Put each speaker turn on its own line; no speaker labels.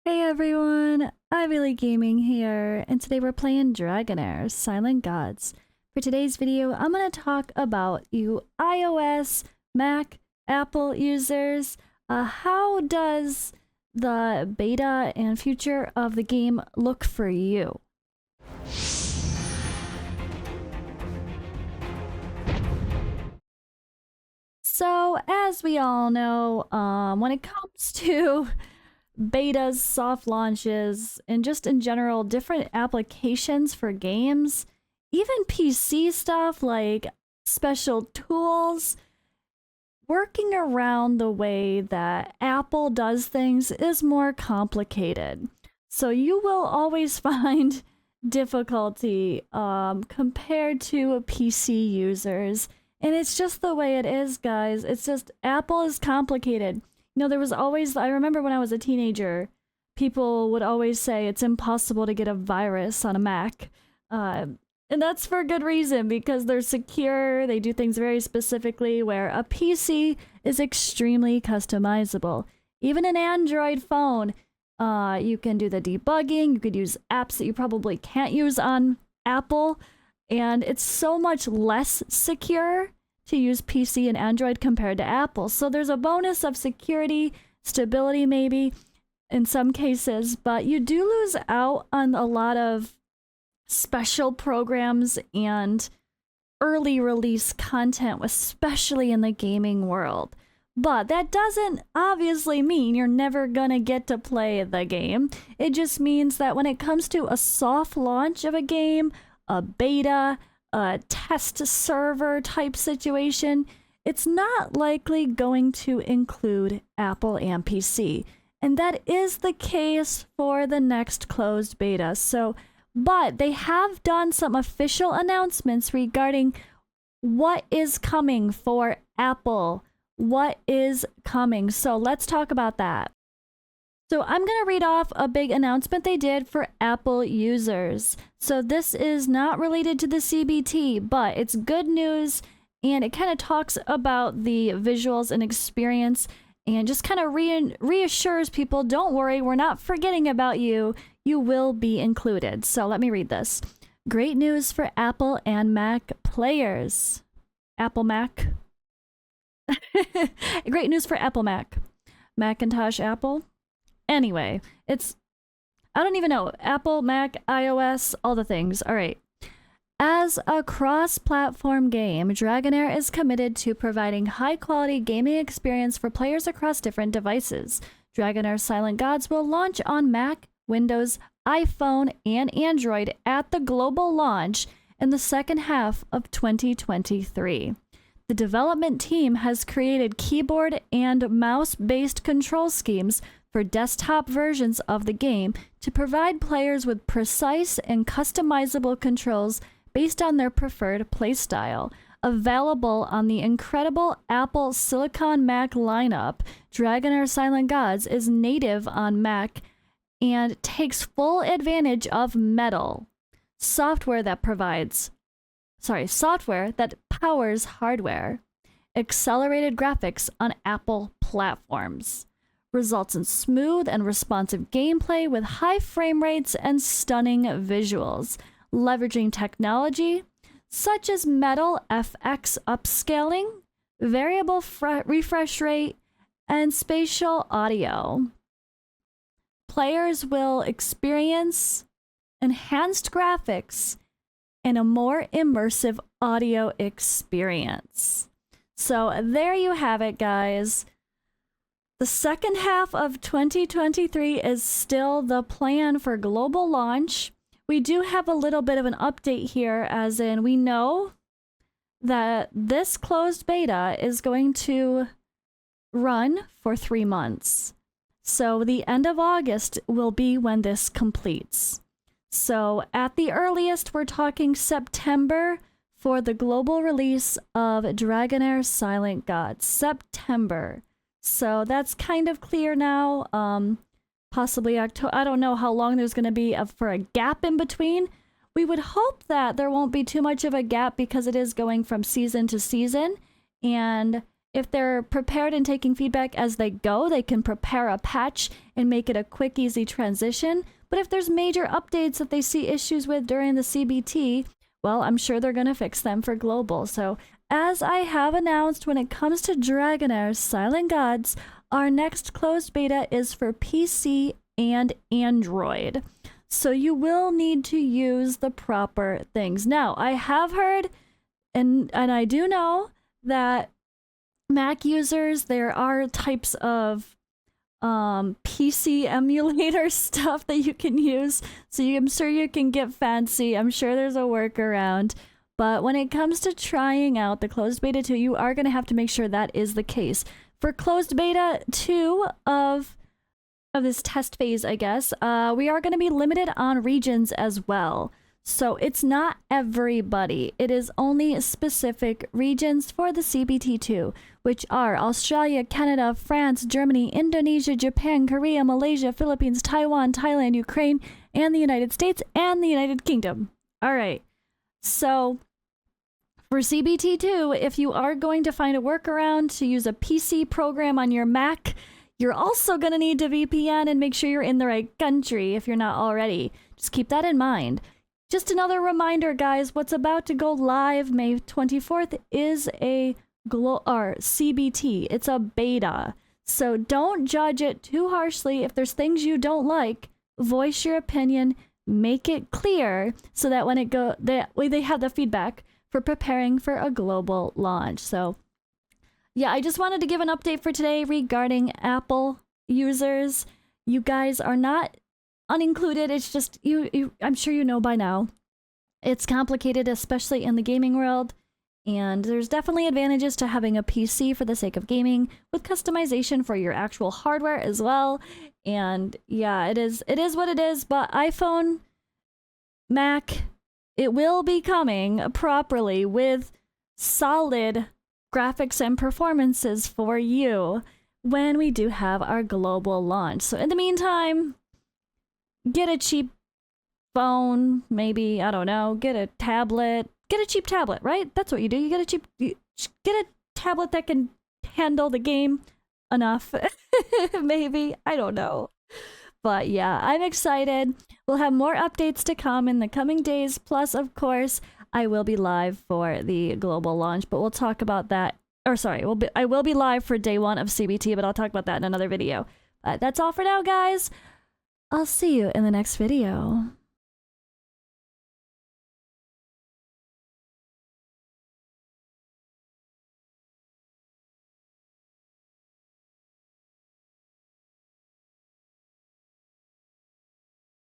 Hey everyone, Ivy Gaming here, and today we're playing Dragonair, Silent Gods. For today's video, I'm going to talk about you iOS, Mac, Apple users. How does the beta and future of the game look for you? So, as we all know, when it comes to betas, soft launches, and just in general, different applications for games, even PC stuff like special tools, working around the way that Apple does things is more complicated. So you will always find difficulty compared to PC users. And it's just the way it is, guys. It's just Apple is complicated. You know, there was always, I remember when I was a teenager, people would always say it's impossible to get a virus on a Mac. And that's for good reason, because they're secure, they do things very specifically, where a PC is extremely customizable. Even an Android phone, you can do the debugging, you could use apps that you probably can't use on Apple, and it's so much less secure to use PC and Android compared to Apple. So there's a bonus of security, stability maybe, in some cases, but you do lose out on a lot of special programs and early release content, especially in the gaming world. But that doesn't obviously mean you're never gonna get to play the game. It just means that when it comes to a soft launch of a game, a beta, a test server type situation, it's not likely going to include Apple and PC. And that is the case for the next closed beta. But they have done some official announcements regarding what is coming for Apple. What is coming? So let's talk about that. So I'm going to read off a big announcement they did for Apple users. So this is not related to the CBT, but it's good news, and it kind of talks about the visuals and experience and just kind of reassures people, don't worry, we're not forgetting about you. You will be included. So let me read this. Great news for Apple and Mac players. Apple Mac. Great news for Apple Mac. Macintosh Apple. Anyway, I don't even know. Apple, Mac, iOS, all the things. All right. As a cross-platform game, Dragonair is committed to providing high-quality gaming experience for players across different devices. Dragonair Silent Gods will launch on Mac, Windows, iPhone, and Android at the global launch in the second half of 2023. The development team has created keyboard and mouse-based control schemes for desktop versions of the game to provide players with precise and customizable controls based on their preferred playstyle. Available on the incredible Apple Silicon Mac lineup, Dragonair Silent Gods is native on Mac and takes full advantage of Metal, software that powers hardware. Accelerated graphics on Apple platforms results in smooth and responsive gameplay with high frame rates and stunning visuals, leveraging technology such as Metal FX upscaling, variable refresh rate, and spatial audio. Players will experience enhanced graphics and a more immersive audio experience. So there you have it, guys. The second half of 2023 is still the plan for global launch. We do have a little bit of an update here, as in we know that this closed beta is going to run for 3 months. So the end of August will be when this completes. So at the earliest, we're talking September for the global release of Dragonair Silent Gods. September. So that's kind of clear now. Possibly October. I don't know how long there's going to be for a gap in between. We would hope that there won't be too much of a gap because it is going from season to season. And if they're prepared and taking feedback as they go, they can prepare a patch and make it a quick, easy transition. But if there's major updates that they see issues with during the CBT, well, I'm sure they're going to fix them for global. So, as I have announced, when it comes to Dragonair Silent Gods, our next closed beta is for PC and Android. So you will need to use the proper things. Now, I have heard, and I do know that Mac users, there are types of PC emulator stuff that you can use. So I'm sure you can get fancy. I'm sure there's a workaround. But when it comes to trying out the closed beta 2, you are going to have to make sure that is the case. For closed beta 2 of this test phase, I guess, we are going to be limited on regions as well. So it's not everybody. It is only specific regions for the CBT2, which are Australia, Canada, France, Germany, Indonesia, Japan, Korea, Malaysia, Philippines, Taiwan, Thailand, Ukraine, and the United States, and the United Kingdom. All right. So for CBT2, if you are going to find a workaround to use a PC program on your Mac, you're also going to need to VPN and make sure you're in the right country if you're not already. Just keep that in mind. Just another reminder, guys, what's about to go live May 24th is a CBT. It's a beta. So don't judge it too harshly. If there's things you don't like, voice your opinion, make it clear so that when it that way they have the feedback for preparing for a global launch. So yeah, I just wanted to give an update for today regarding Apple users. You guys are not unincluded. It's just I'm sure you know by now. It's complicated, especially in the gaming world, and there's definitely advantages to having a PC for the sake of gaming with customization for your actual hardware as well. And yeah, it is what it is, but iPhone, Mac, it will be coming properly with solid graphics and performances for you when we do have our global launch. So in the meantime, get a cheap phone, maybe, I don't know, get a tablet. Get a cheap tablet, right? That's what you do. You get a tablet that can handle the game enough. Maybe, I don't know. But yeah, I'm excited. We'll have more updates to come in the coming days. Plus, of course, I will be live for the global launch, but we'll talk about that. Or sorry, I will be live for day 1 of CBT, but I'll talk about that in another video. That's all for now, guys. I'll see you in the next video.